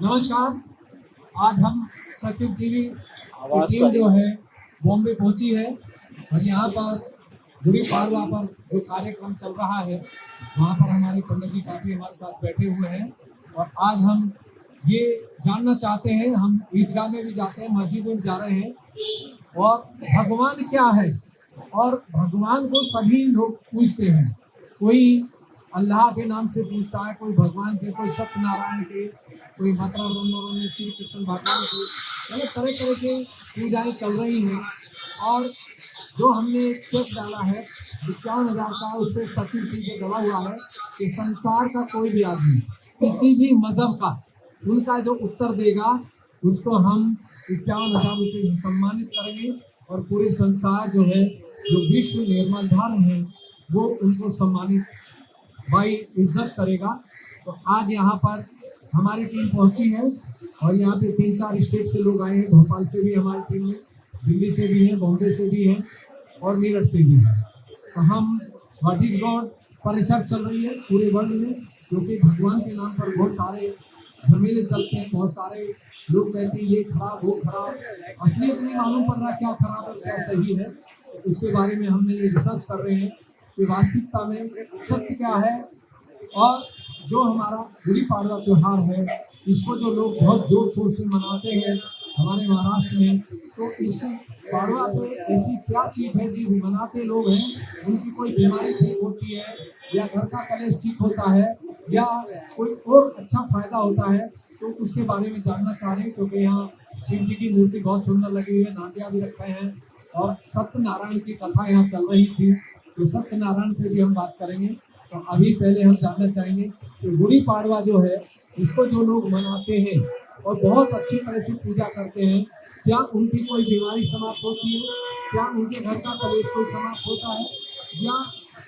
नमस्कार। आज हम सत्युग टीवी की टीम जो है बॉम्बे पहुंची है और यहाँ पर गुड़ी पाड़वा पर जो कार्यक्रम चल रहा है वहाँ पर हमारे पंडित जी काफी हमारे साथ बैठे हुए हैं और आज हम ये जानना चाहते हैं, हम ईदगाह में भी जाते हैं, मस्जिद में भी जा रहे हैं और भगवान क्या है और भगवान को सभी लोग पूछते हैं। कोई अल्लाह के नाम से पूछता है, कोई भगवान के, कोई सत्यनारायण के, कोई माता रानी श्री कृष्ण भगवान की, मतलब तरह तरह के पूजाएं चल रही हैं। और जो हमने चेक डाला है 51,000 का, उस पर सत्य चीजें डला हुआ है कि संसार का कोई भी आदमी किसी भी मजहब का उनका जो उत्तर देगा उसको हम 51,000 रुपये से सम्मानित करेंगे और पूरे संसार जो है, जो विश्व निर्माण है, वो उनको सम्मानित भाई इज्जत करेगा। तो आज यहाँ पर हमारी टीम पहुंची है और यहाँ पे 3-4 स्टेट से लोग आए हैं। भोपाल से भी हमारी टीम है, दिल्ली से भी है, बॉम्बे से भी है और मेरठ से भी है। तो हम व्हाट इज गॉड पर रिसर्च चल रही है पूरे वर्ल्ड में, क्योंकि भगवान के नाम पर बहुत सारे झमेले चलते हैं। बहुत सारे लोग कहते हैं ये खराब वो खराब, असलियत नहीं मालूम पड़ रहा क्या खराब और क्या सही है। तो उसके बारे में हमने ये रिसर्च कर रहे हैं कि वास्तविकता में सत्य क्या है। और जो हमारा गुड़ी पाड़वा त्यौहार है, इसको जो लोग बहुत जोर शोर से मनाते हैं हमारे महाराष्ट्र में, तो इस पाड़वा पे ऐसी क्या चीज़ है जी मनाते लोग हैं, उनकी कोई बीमारी ठीक होती है या घर का कलेश ठीक होता है या कोई और अच्छा फायदा होता है, तो उसके बारे में जानना चाह रहे हैं। क्योंकि यहाँ शिव जी की मूर्ति बहुत सुंदर लगी हुई है, नाटिया भी रखे हैं और सत्यनारायण की कथा यहाँ चल रही थी, तो सत्यनारायण पे भी हम बात करेंगे। तो अभी पहले हम जानना चाहेंगे कि गुड़ी पाड़वा जो है, इसको जो लोग मनाते हैं और बहुत अच्छी तरह से पूजा करते हैं, क्या उनकी कोई बीमारी समाप्त होती है, क्या उनके घर का कलेश कोई समाप्त होता है, या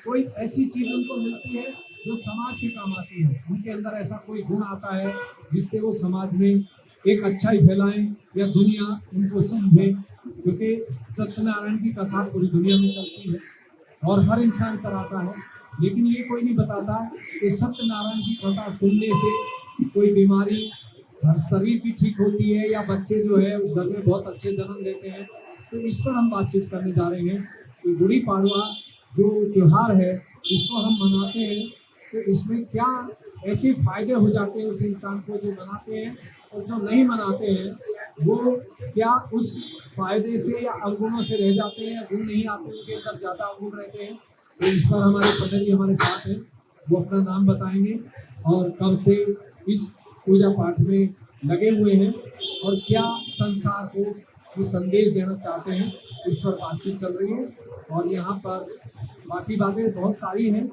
कोई ऐसी चीज़ उनको मिलती है जो समाज के काम आती है, उनके अंदर ऐसा कोई गुण आता है जिससे वो समाज में एक अच्छाई फैलाएं या दुनिया उनको समझे। क्योंकि सत्यनारायण की कथा पूरी दुनिया में चलती है और हर इंसान कराता है, लेकिन ये कोई नहीं बताता कि सत्यनारायण की कथा सुनने से कोई बीमारी शरीर की ठीक होती है या बच्चे जो है उस घर में बहुत अच्छे जन्म लेते हैं। तो इस पर हम बातचीत करने जा रहे हैं कि गुड़ी पाड़वा जो त्यौहार है, इसको हम मनाते हैं तो इसमें क्या ऐसे फायदे हो जाते हैं उस इंसान को जो मनाते हैं, और जो नहीं मनाते हैं वो क्या उस फायदे से या अवगुणों से रह जाते हैं, गुण नहीं आते, उनके अंदर ज़्यादा अवगुण रहते हैं। तो इस पर हमारे पंडित जी हमारे साथ हैं, वो अपना नाम बताएंगे और कब से इस पूजा पाठ में लगे हुए हैं और क्या संसार को वो संदेश देना चाहते हैं, इस पर बातचीत चल रही है। और यहाँ पर बाकी बातें बहुत सारी हैं।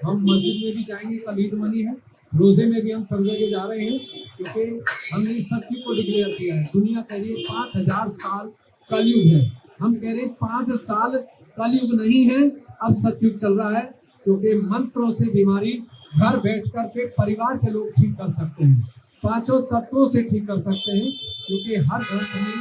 हम मस्जिद में भी जाएंगे, कल ईद मनी है, रोजे में भी हम सब जगह जा रहे हैं, क्योंकि हमने सत्य को डिक्लेयर किया है। दुनिया कह रही है 5,000 साल कलयुग है, हम कह रहे हैं 5 साल कलयुग नहीं है, अब सत्युग चल रहा है। क्योंकि मंत्रों से बीमारी घर बैठ कर के परिवार के लोग ठीक कर सकते हैं, 5 तत्वों से ठीक कर सकते हैं, क्योंकि हर ग्रंथ में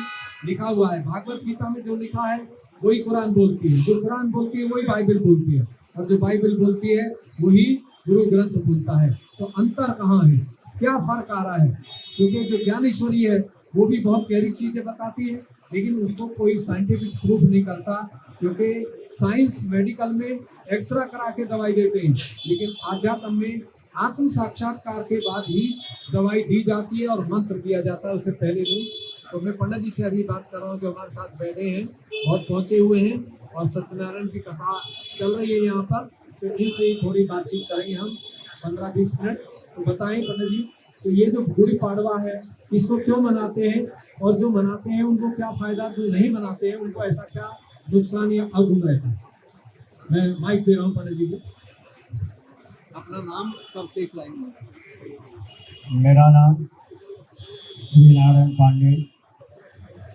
लिखा हुआ है। भागवत गीता में जो लिखा है वही कुरान बोलती है, जो कुरान बोलती है वही बाइबल बोलती है, और जो बाइबल बोलती है वही गुरु ग्रंथ बोलता है। तो अंतर कहाँ है, क्या फर्क आ रहा है? क्योंकि जो ज्ञानेश्वरी है वो भी बहुत गहरी चीजें बताती है, लेकिन उसको कोई साइंटिफिक प्रूफ नहीं करता। क्योंकि साइंस मेडिकल में एक्सरा करा के दवाई देते हैं, लेकिन आध्यात्म में आत्म साक्षात्कार के बाद ही दवाई दी जाती है और मंत्र दिया जाता है, उससे पहले नहीं। तो मैं पंडित जी से अभी बात कर रहा हूँ, जो हमारे साथ बैठे हैं और पहुँचे हुए हैं, और सत्यनारायण की कथा चल रही है यहाँ पर, तो इनसे ही थोड़ी बातचीत करेंगे हम 15-20 मिनट। तो बताएं पंडित जी, तो ये जो गुड़ी पाड़वा है इसको क्यों मनाते हैं, और जो मनाते हैं उनको क्या फायदा, जो नहीं मनाते हैं उनको ऐसा क्या नुकसान या अवगुण रहता है? मैं माइक दे रहा हूँ पंडित जी को। अपना नाम कब से इस लाइन में? मेरा नाम श्री नारायण पांडे,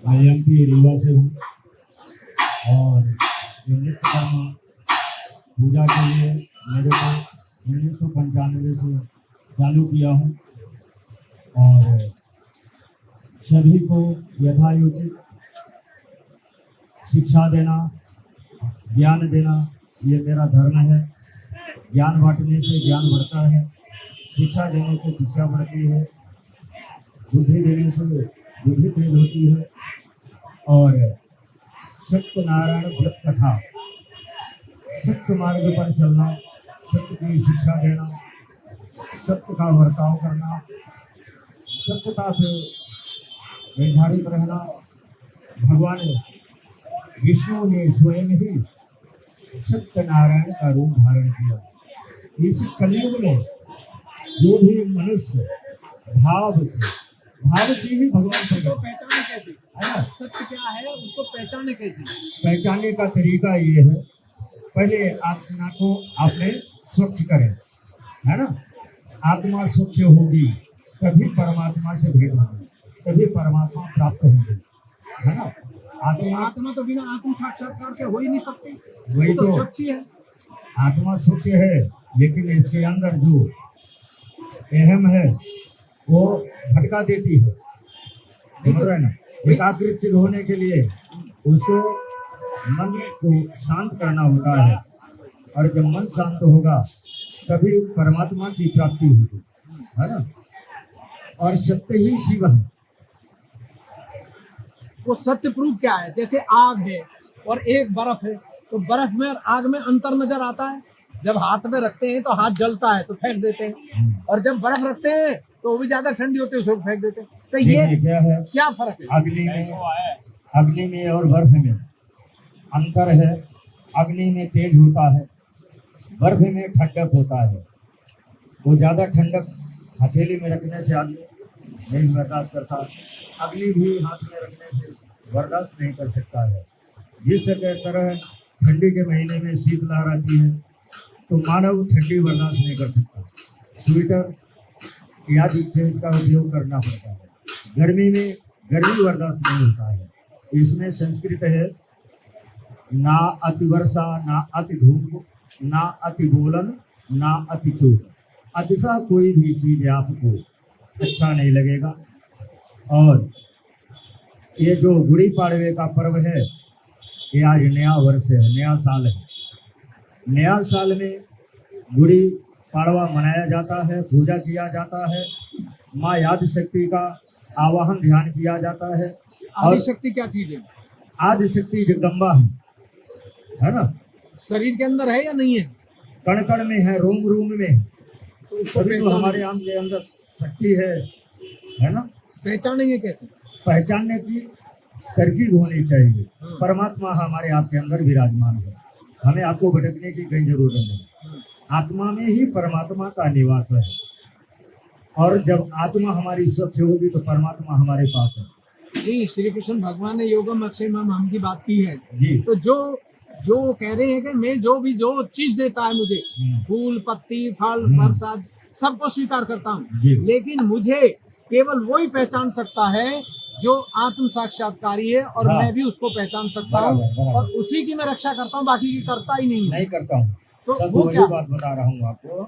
मैं MP रीवा से हूँ और ये नित्य कर्म पूजा के लिए मेरे को 1995 से चालू किया हूँ और सभी को यथायोचित शिक्षा देना, ज्ञान देना, ये मेरा धर्म है। ज्ञान बांटने से ज्ञान बढ़ता है, शिक्षा देने से शिक्षा बढ़ती है। बुद्धि देने से बुद्धि तेज होती है। और सत्यनारायण व्रत कथा, सत्य मार्ग पर चलना, सत्य की शिक्षा देना, सत्य का वर्ताव करना, सत्यता से निर्धारित रहना। भगवान विष्णु ने स्वयं ही सत्यनारायण का रूप धारण किया। इस कलयुग में जो भी मनुष्य भाव से ही भगवान उसको प्रकट पहचाने कैसे? है ना। सत्य क्या है उसको पहचाने कैसे? पहचानने का तरीका ये है, पहले आत्मा को आपने स्वच्छ करें, है ना। आत्मा स्वच्छ होगी तभी परमात्मा से भेंट होगी, तभी परमात्मा प्राप्त होगी, है ना। आत्मा आत्मा तो बिना आत्म साक्षात्कार के हो ही नहीं सकती। वही वो तो तो। स्वच्छ ही है। आत्मा स्वच्छ है, लेकिन इसके अंदर जो अहम है वो भटका देती है, समझ रहे हैं ना। एकाग्रचित होने के लिए उसको मन को शांत करना होता है, और जब मन शांत होगा तभी परमात्मा की प्राप्ति होगी, है ना। और सत्य ही शिव है। वो सत्य प्रूफ क्या है? जैसे आग है और एक बर्फ है, तो बर्फ में और आग में अंतर नजर आता है। जब हाथ में रखते हैं तो हाथ जलता है तो फेंक देते हैं, और जब बर्फ रखते हैं तो वो भी ज्यादा ठंडी होती है उसको फेंक देते हैं। तो ये देखिए क्या है, क्या फर्क है? अग्नि में और बर्फ में अंतर है। अग्नि में तेज होता है, बर्फ में ठंडक होता है। वो ज्यादा ठंडक हथेली में रखने से आदमी नहीं बर्दाश्त करता, अग्नि भी हाथ में रखने से बर्दाश्त नहीं कर सकता है। जिस तरह ठंडी के महीने में शीतलहर आती है तो मानव ठंडी बर्दाश्त नहीं कर सकता, स्वेटर आदि चीज का उपयोग करना पड़ता है। गर्मी में गर्मी बर्दाश्त नहीं होता है। इसमें संस्कृत है, ना अति वर्षा, ना अति धूप, ना अति बोलन, ना अति चोट। अतिशय कोई भी चीज आपको अच्छा नहीं लगेगा। और ये जो गुड़ी पाड़वे का पर्व है, ये आज नया वर्ष है, नया साल है। नया साल में गुड़ी पाड़वा मनाया जाता है, पूजा किया जाता है, माँ याद शक्ति का आवाहन ध्यान किया जाता है। आदि शक्ति क्या चीज है? आदि शक्ति जगदम्बा है ना। शरीर के अंदर है या नहीं है? कण कण में है, रोम रोम में है। तो उसको तभी तो पहचाने- हमारे आम के अंदर शक्ति है ना। पहचानेंगे कैसे? पहचानने की तरकीब होनी चाहिए। परमात्मा हमारे आपके अंदर विराजमान है, हमें आपको भटकने की कहीं जरूरत नहीं। आत्मा में ही परमात्मा का निवास है, और जब आत्मा हमारी स्वच्छ होगी तो परमात्मा हमारे पास है। जी, श्री कृष्ण भगवान ने योगम अक्षयम हम की बात की है। जी। तो जो कह रहे हैं कि मैं जो चीज देता है मुझे, फूल पत्ती फल प्रसाद सबको स्वीकार करता हूँ, जी। लेकिन मुझे केवल वही पहचान सकता है जो आत्म साक्षात्कारी है, और हाँ। मैं भी उसको पहचान सकता हूँ, बराबर। और उसी की मैं रक्षा करता हूँ, बाकी की करता ही नहीं हूँ। नहीं करता हूँ। तो सब वो वही क्या? बात बता रहा हूँ आपको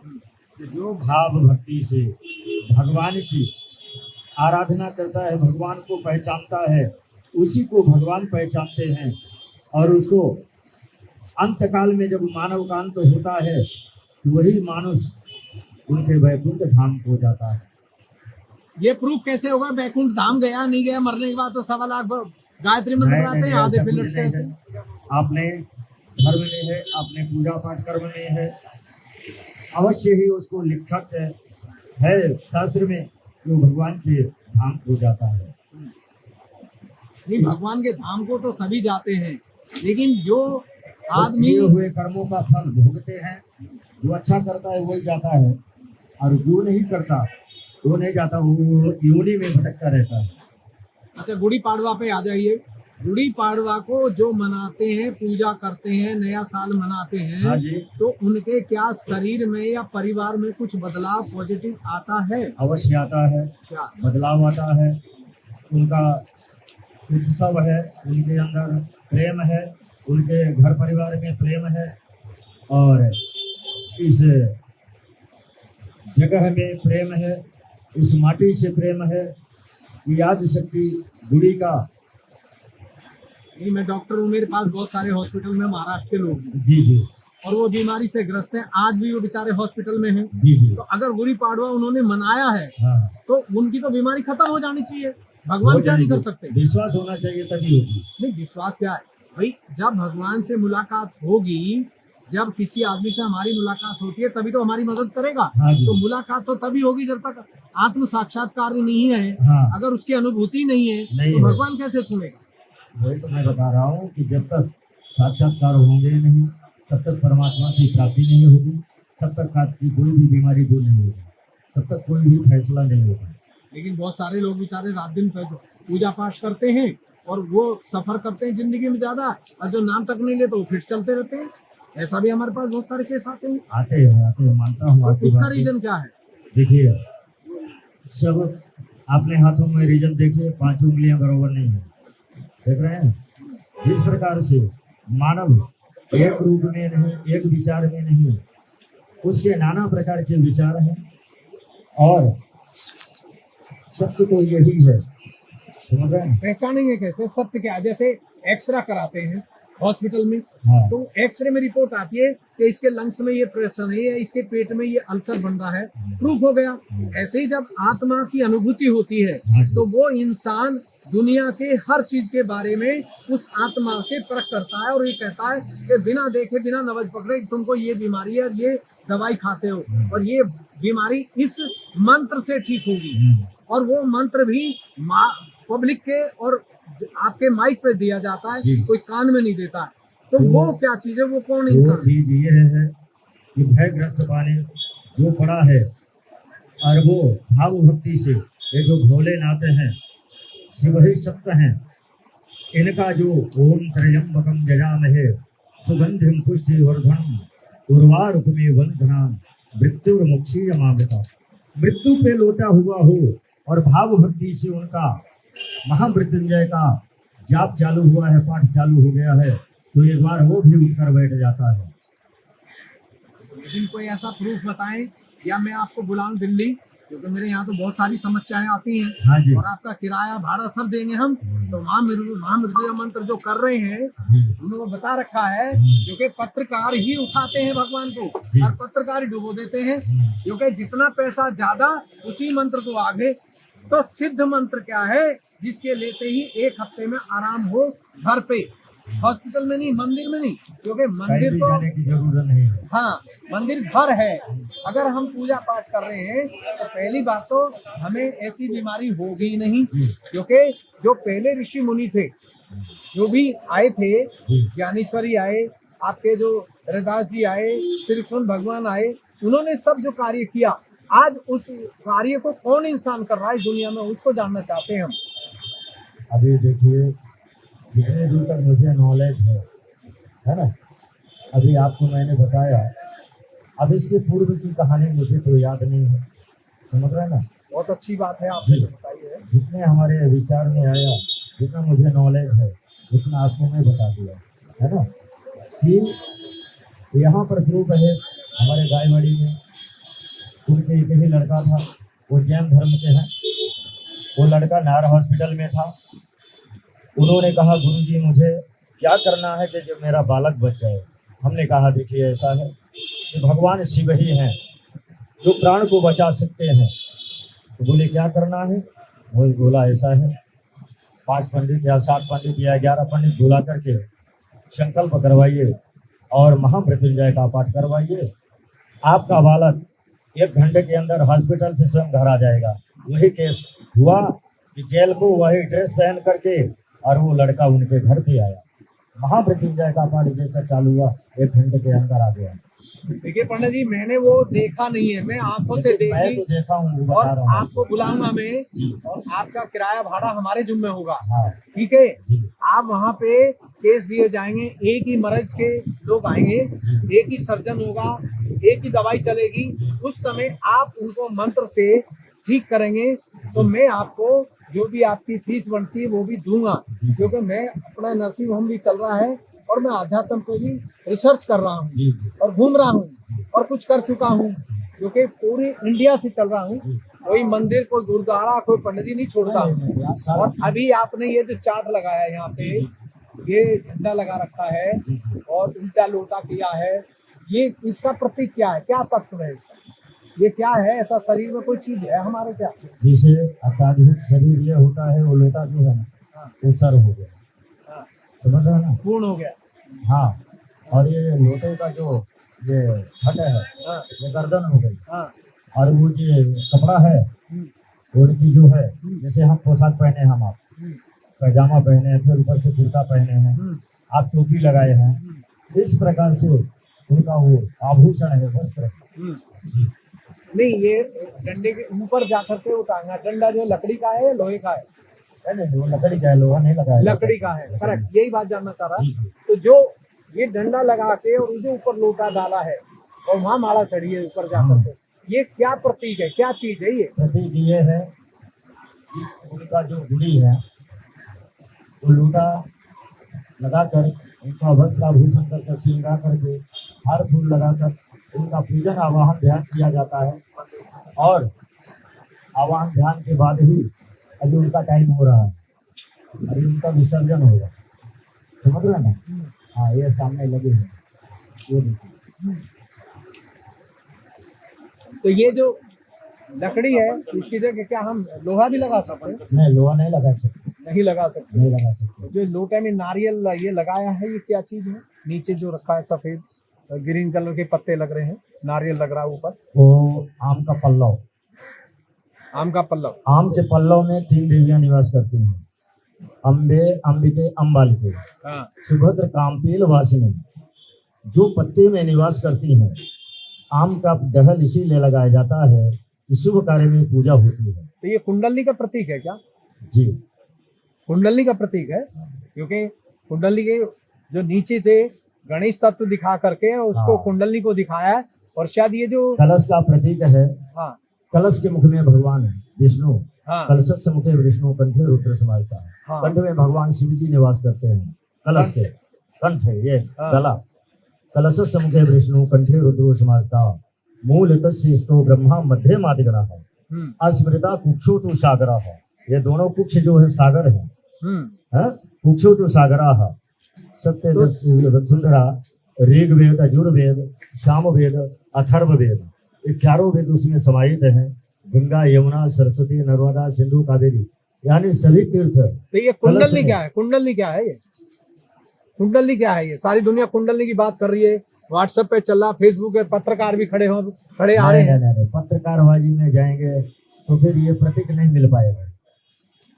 कि जो भाव भक्ति से भगवान की आराधना करता है, भगवान को पहचानता है, उसी को भगवान पहचानते हैं। और उसको अंत काल में जब मानव का अंत होता है तो वही मानुष उनके वैकुंठ धाम को जाता है। ये प्रूफ कैसे होगा? बैकुंठ धाम गया नहीं गया, मरने के बाद तो 1.25 लाख गायत्री मंत्र कराते हैं, आधे पे लटके रहते हैं। आपने धर्म में है, आपने पूजा पाठ कर्म में है, अवश्य ही उसको लिखत है शास्त्र में कि वो भगवान के धाम को जाता है। नहीं, भगवान के धाम को तो सभी जाते हैं, लेकिन जो आदमी किए हुए कर्मों का फल भोगते हैं। जो अच्छा करता है वही जाता है, और जो नहीं करता वो नहीं जाता, वो योनि में भटकता रहता है। अच्छा, गुड़ी पाड़वा पे आ जाइए। गुड़ी पाड़वा को जो मनाते हैं, पूजा करते हैं, नया साल मनाते हैं, हाँ जी। तो उनके क्या शरीर में या परिवार में कुछ बदलाव पॉजिटिव आता है? अवश्य आता है, क्या? बदलाव आता है। उनका उत्सव है, उनके अंदर प्रेम है, उनके घर परिवार में प्रेम है, और इस जगह में प्रेम है, इस माटी से प्रेम है। याद शक्ति गुड़ी का। नहीं, मैं डॉक्टर हूँ, मेरे पास बहुत सारे हॉस्पिटल में महाराष्ट्र के लोग हैं। जी जी। और वो बीमारी से ग्रस्त हैं, आज भी वो बेचारे हॉस्पिटल में हैं। जी जी। तो अगर गुड़ी पाड़वा उन्होंने मनाया है हाँ, तो उनकी तो बीमारी खत्म हो जानी चाहिए। भगवान हो क्या नहीं कर जाएगी। सकते? विश्वास होना चाहिए तभी होगी। नहीं, विश्वास क्या है भाई, जब भगवान से मुलाकात होगी, जब किसी आदमी से हमारी मुलाकात होती है तभी तो हमारी मदद करेगा। हाँ जी। तो मुलाकात तो तभी होगी जब तक आत्म साक्षात्कार नहीं है। हाँ। अगर उसकी अनुभूति नहीं है नहीं तो है। भगवान कैसे सुनेगा? वही तो मैं बता रहा हूँ कि जब तक साक्षात्कार होंगे नहीं, तब तक परमात्मा की प्राप्ति नहीं होगी, तब तक आपकी कोई भी बीमारी दूर नहीं होगी, तब तक कोई भी फैसला नहीं होगा। लेकिन बहुत सारे लोग बेचारे रात दिन पूजा पाठ करते हैं और वो सफर करते हैं जिंदगी में ज्यादा, और जो नाम तक नहीं लेते वो फिर चलते रहते हैं। ऐसा भी हमारे पास बहुत सारे केस आते हैं। आते हैं, मानता हूँ आपकी उसका बात को। रीजन क्या है? देखिए, सब अपने हाथों में रीजन देखिए, 5 उंगलियां बराबर नहीं है, देख रहे हैं। जिस प्रकार से मानव एक रूप में नहीं, एक विचार में नहीं, उसके नाना प्रकार के विचार हैं, और सत्य तो यही है, समझ रहे हैं। पहचानेंगे कैसे सत्य क्या है? जैसे एक्सरे कराते हैं हॉस्पिटल में, हाँ। तो एक्सरे में रिपोर्ट आती है कि इसके लंग्स में ये प्रेशर है, इसके पेट में ये अल्सर बन रहा है, प्रूफ हो गया। ऐसे ही जब आत्मा की अनुभूति होती है तो वो इंसान दुनिया के हर चीज के बारे में उस आत्मा से परख करता है और ये कहता है कि बिना देखे बिना नवज पकड़े तुमको ये बीमारी है और ये दवाई खाते हो और ये बीमारी इस मंत्र से ठीक होगी। और वो मंत्र भी पब्लिक के और आपके माइक पे दिया जाता है, कोई कान में नहीं देता है। तो वो क्या चीज है? वो कौन वो इंसान? चीज ये है कि भयग्रस्त पानी जो पड़ा है, और वो भाव भक्ति से ये जो भोलेनाथ हैं, शिव ही सत्य हैं, इनका जो ओम त्र्यंबकम जजामहे सुगंधिम पुष्टिवर्धनम उर्वारुकमे वंदनाम मृत्युर्मुक्षीयमामृता। मृत्यु पे लोटा हुआ हो और भाव भक्ति से उनका महामृत्युंजय का जाप चालू हुआ है, पाठ चालू हो गया है, तो एक बार वो भी उठकर बैठ जाता है। लेकिन कोई ऐसा प्रूफ बताएं, या मैं आपको बुलाऊं दिल्ली, क्योंकि मेरे यहाँ तो बहुत सारी समस्याएं आती हैं। हाँ जी। और आपका किराया भाड़ा सब देंगे हम, तो महामृत्युंजय मंत्र जो कर रहे हैं उन्होंने बता रखा है, क्योंकि पत्रकार ही उठाते हैं भगवान को और पत्रकार ही डुबो देते हैं, क्योंकि जितना पैसा ज्यादा उसी मंत्र को आगे। तो सिद्ध मंत्र क्या है? जिसके लेते ही 1 हफ्ते में आराम हो घर पे, हॉस्पिटल में नहीं, मंदिर में नहीं, क्योंकि मंदिर तो जाने की जरूरत नहीं है। हाँ, मंदिर घर है। अगर हम पूजा पाठ कर रहे हैं तो पहली बात तो हमें ऐसी बीमारी होगी नहीं, क्योंकि जो पहले ऋषि मुनि थे, जो भी आए थे, ज्ञानेश्वरी आए, आपके जो हरिदास जी आए, श्री कृष्ण भगवान आए, उन्होंने सब जो कार्य किया, आज उस कार्य को कौन इंसान कर रहा है दुनिया में, उसको जानना चाहते हैं हम। अभी देखिए, जितने दूर तक मुझे नॉलेज है ना, अभी आपको मैंने बताया, अब इसके पूर्व की कहानी मुझे तो याद नहीं है, समझ रहे हैं ना। बहुत अच्छी बात है, आपने बताइए। जितने हमारे विचार में आया, जितना मुझे नॉलेज है, उतना आपको मैं बता दिया, है ना। कि यहाँ पर प्रूफ है, हमारे गायवाड़ी में उनके एक ही लड़का था, वो जैन धर्म के हैं। वो लड़का नार हॉस्पिटल में था। उन्होंने कहा, गुरुजी मुझे क्या करना है कि जो मेरा बालक बच जाए। हमने कहा, देखिए ऐसा है कि भगवान शिव ही हैं जो प्राण को बचा सकते हैं। तो बोले क्या करना है? वो बोला ऐसा है, 5 पंडित या 7 पंडित या 11 पंडित बुला करके संकल्प करवाइए और महामृत्युंजय का पाठ करवाइए। आपका बालक 1 घंटे के अंदर हॉस्पिटल से स्वयं घर आ जाएगा। वही केस हुआ कि जेल को वही ड्रेस पहन करके और वो लड़का उनके घर पे आया। महामृत्युंजय का पाठ जैसा चालू हुआ, 1 घंटे के अंदर आ गया। देखिए पंडित जी, मैंने वो देखा नहीं है, मैं आंखों से मैं देखी, तो देखा हूँ, वो और बता रहा हूँ आपको बुलाऊंगा मैं, और आपका किराया भाड़ा हमारे जिम्मे होगा। हाँ। ठीक है, जी। आप वहाँ पे केस दिए जाएंगे, एक ही मरीज के लोग आएंगे, एक ही सर्जन होगा, एक ही दवाई चलेगी। उस समय आप उनको मंत्र से ठीक करेंगे, तो मैं आपको जो भी आपकी फीस बनती है वो भी दूंगा, क्योंकि मैं अपना नर्सिंग होम भी चल रहा है और मैं अध्यात्म पे भी रिसर्च कर रहा हूँ और घूम रहा हूँ और कुछ कर चुका हूँ, क्योंकि पूरी इंडिया से चल रहा हूँ। कोई मंदिर, कोई गुरुद्वारा, कोई पंडित जी नहीं छोड़ता हूँ। और अभी आपने ये जो चार्ट लगाया है यहाँ पे, ये झंडा लगा रखा है और उल्टा लोटा किया है, ये इसका प्रतीक क्या है, क्या तत्व है इसका, ये क्या है, ऐसा शरीर में कोई चीज है हमारे क्या? जिसे अत्याधुनिक शरीर ये होता है, वो लोटा जो है ना, हाँ, वो सर हो गया, हाँ, समझ रहे हो ना। पूर्ण हो गया। हाँ, और ये लोटे का जो ये फट है, हाँ, ये गर्दन हो गई। हाँ, और वो जो कपड़ा है, हम्म, वो की जो है, जैसे हम पोशाक पहने हैं, हम आप हम्म, पैजामा पहने हैं, फिर ऊपर से कुर्ता पहने हैं, हम्म, आप टोपी लगाए हैं, इस प्रकार से उनका वो आभूषण है, वस्त्र है। हम्म। जी, नहीं, ये डंडे के ऊपर जाकर के वो टांगा डंडा जो लकड़ी का है या लोहे का है? नहीं, वो लकड़ी का है, लोहा नहीं लगाया जाता। लकड़ी का है, करेक्ट, यही बात जानना चाह रहा। जी जी। तो जो ये डंडा लगा के और जो ऊपर लोटा डाला है और वहाँ माला चढ़ी है ऊपर जाकर के, ये क्या प्रतीक है, क्या चीज है ये? प्रतीक ये है कि उनका जो गुड़ी है, वो लोटा लगाकर, उनका वस्त्र आभूषण करके, श्रृंगार करके, हार फूल लगाकर उनका पूजन आवाहन ध्यान किया जाता है। और आवाहन ध्यान के बाद ही अभी उनका टाइम हो रहा है, अभी उनका विसर्जन होगा, समझ रहे ना। हाँ, ये सामने लगे हैं, ये देखिए। तो ये जो लकड़ी है इसकी जगह क्या हम लोहा भी लगा सकते हैं? नहीं, लोहा नहीं लगा सकते, नहीं लगा सकते। नहीं लगा सकते। जो लोटे में नारियल ये लगाया है, ये क्या चीज है? नीचे जो रखा है सफेद ग्रीन कलर के पत्ते लग रहे हैं, नारियल लग रहा है ऊपर, वो आम का पल्लव, आम का पल्लव। आम के पल्लव में 3 देवियां निवास करती हैं, अम्बे, अंबिके, अम्बालिके, हाँ, सुभद्र, कामपील, वासिनी। जो पत्ते में निवास करती हैं, आम का डहल इसीलिए लगाया जाता है कि शुभ कार्य में पूजा होती है। तो ये कुंडली का प्रतीक है क्या? जी, कुंडली का प्रतीक है, क्योंकि कुंडली के जो नीचे से गणेश तत्व दिखा करके उसको हाँ। कुंडली को दिखाया है। और शायद ये जो कलश का प्रतीक है, हाँ, कलश के मुख में भगवान विष्णु, हाँ, कलशस्य मुखे विष्णु, कंठे रुद्र समाजता। हाँ। कंठ में भगवान शिव जी निवास करते हैं, कलश के कंठ है ये हाँ। गला। कलशस्य मुखे विष्णु, कंठे रुद्र समाजता, मूल तस्स्तो ब्रह्मा मध्ये मादिगणा है, अस्मृता कुक्षो तो सागरा है। ये दोनों कुक्ष जो है सागर है, कुक्षो तो सागरा है। सत्य वसुंधरा, ऋग्वेद, यजुर्वेद, सामवेद, अथर्ववेद, ये चारों वेद उसमें समाहित हैं। गंगा, यमुना, सरस्वती, नर्मदा, सिंधु, कावेरी, यानी सभी तीर्थ। तो ये कुंडली क्या है? कुंडली क्या है ये? कुंडली क्या है? ये सारी दुनिया कुंडली की बात कर रही है, व्हाट्सएप पे चल रहा, फेसबुक पे पत्रकार भी खड़े आ रहे हैं। नहीं, पत्रकारबाजी में जाएंगे तो फिर ये प्रतीक नहीं मिल पाएगा,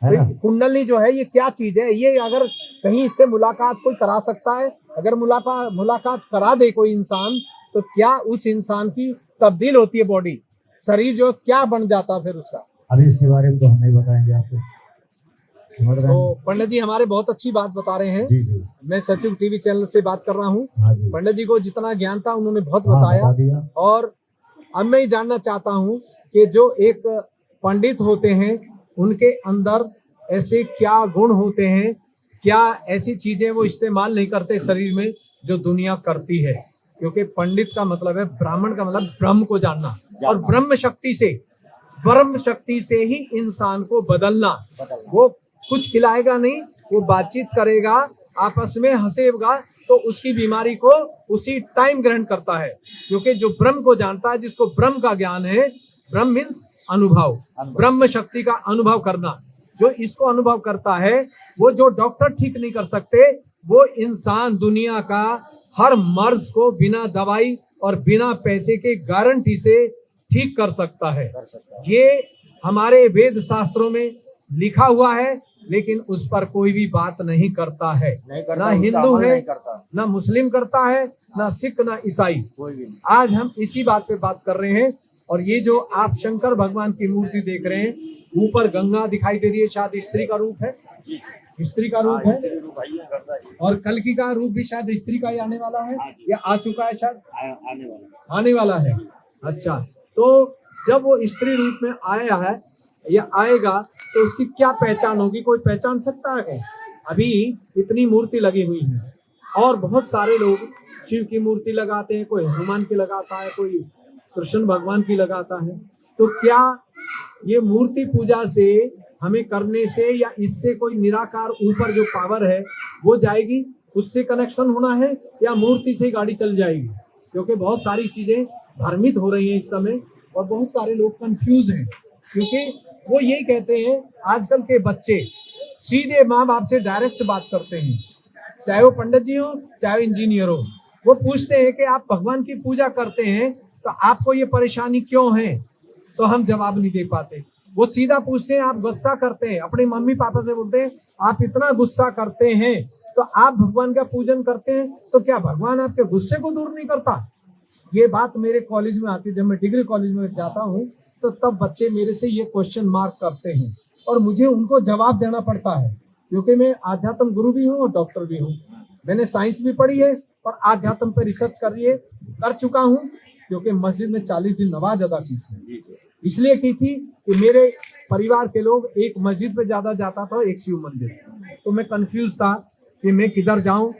है ना। कुंडली जो है ये क्या चीज है? ये अगर कहीं इससे मुलाकात कोई करा सकता है, अगर मुलाकात करा दे कोई इंसान, तो क्या उस इंसान की तब्दील होती है बॉडी, शरीर जो क्या बन जाता है फिर उसका? अभी इसके बारे में तो हम नहीं बताएंगे आपको, समझ रहे हैं। तो पंडित जी हमारे बहुत अच्छी बात बता रहे हैं। जी जी, मैं सत्युग टीवी चैनल से बात कर रहा हूँ। हाँ जी, पंडित जी को जितना ज्ञान था उन्होंने बहुत हाँ, बताया। बता दिया। और अब मैं जानना चाहता हूँ कि जो एक पंडित होते हैं उनके अंदर ऐसे क्या गुण होते हैं, क्या ऐसी चीजें वो इस्तेमाल नहीं करते शरीर में जो दुनिया करती है? क्योंकि पंडित का मतलब है, ब्राह्मण का मतलब ब्रह्म को जानना, और ब्रह्म शक्ति से ही इंसान को बदलना। वो कुछ खिलाएगा नहीं, वो बातचीत करेगा, आपस में हंसेगा, तो उसकी बीमारी को उसी टाइम ग्रहण करता है। क्योंकि जो ब्रह्म को जानता है, जिसको ब्रह्म का ज्ञान है, ब्रह्म मीन्स अनुभव, ब्रह्म शक्ति का अनुभव करना, जो इसको अनुभव करता है, वो जो डॉक्टर ठीक नहीं कर सकते, वो इंसान दुनिया का हर मर्ज को बिना दवाई और बिना पैसे के गारंटी से ठीक कर सकता है। ये हमारे वेद शास्त्रों में लिखा हुआ है, लेकिन उस पर कोई भी बात नहीं करता है। ना हिंदू है, ना मुस्लिम करता है, ना सिख, ना ईसाई, कोई भी नहीं। आज हम इसी बात पे बात कर रहे हैं। और ये जो आप शंकर भगवान की मूर्ति देख रहे हैं, ऊपर गंगा दिखाई दे रही है, शायद स्त्री का रूप है, स्त्री का रूप है। और कल्कि का रूप भी शायद स्त्री का ही आने वाला है, या आ चुका है, शायद आने वाला है। अच्छा, तो जब वो स्त्री रूप में आया है या आएगा, तो उसकी क्या पहचान होगी? कोई पहचान सकता है? अभी इतनी मूर्ति लगी हुई है, और बहुत सारे लोग शिव की मूर्ति लगाते हैं, कोई हनुमान की लगाता है, कोई कृष्ण भगवान की लगाता है। तो क्या ये मूर्ति पूजा से हमें करने से, या इससे कोई निराकार ऊपर जो पावर है वो जाएगी, उससे कनेक्शन होना है, या मूर्ति से गाड़ी चल जाएगी? क्योंकि बहुत सारी चीजें भ्रमित हो रही हैं इस समय और बहुत सारे लोग कंफ्यूज हैं, क्योंकि वो यही कहते हैं आजकल के बच्चे सीधे माँ बाप से डायरेक्ट बात करते हैं, चाहे वो पंडित जी हो चाहे इंजीनियर हो। वो पूछते हैं कि आप भगवान की पूजा करते हैं तो आपको ये परेशानी क्यों है, तो हम जवाब नहीं दे पाते। वो सीधा पूछते हैं आप गुस्सा करते हैं, अपने मम्मी पापा से बोलते हैं आप इतना गुस्सा करते हैं तो आप भगवान का पूजन करते हैं, तो क्या भगवान आपके गुस्से को दूर नहीं करता? ये बात मेरे कॉलेज में आती है, जब मैं डिग्री कॉलेज में जाता हूँ तो तब बच्चे मेरे से ये क्वेश्चन मार्क करते हैं और मुझे उनको जवाब देना पड़ता है, क्योंकि मैं आध्यात्म गुरु भी हूँ और डॉक्टर भी हूँ। मैंने साइंस भी पढ़ी है और आध्यात्म पर रिसर्च कर चुका हूँ, क्योंकि मस्जिद में 40 दिन नमाज अदा की थी। इसलिए की थी कि मेरे परिवार के लोग एक मस्जिद पे ज्यादा जाता था, एक शिव मंदिर, तो मैं कंफ्यूज था कि मैं किधर जाऊं,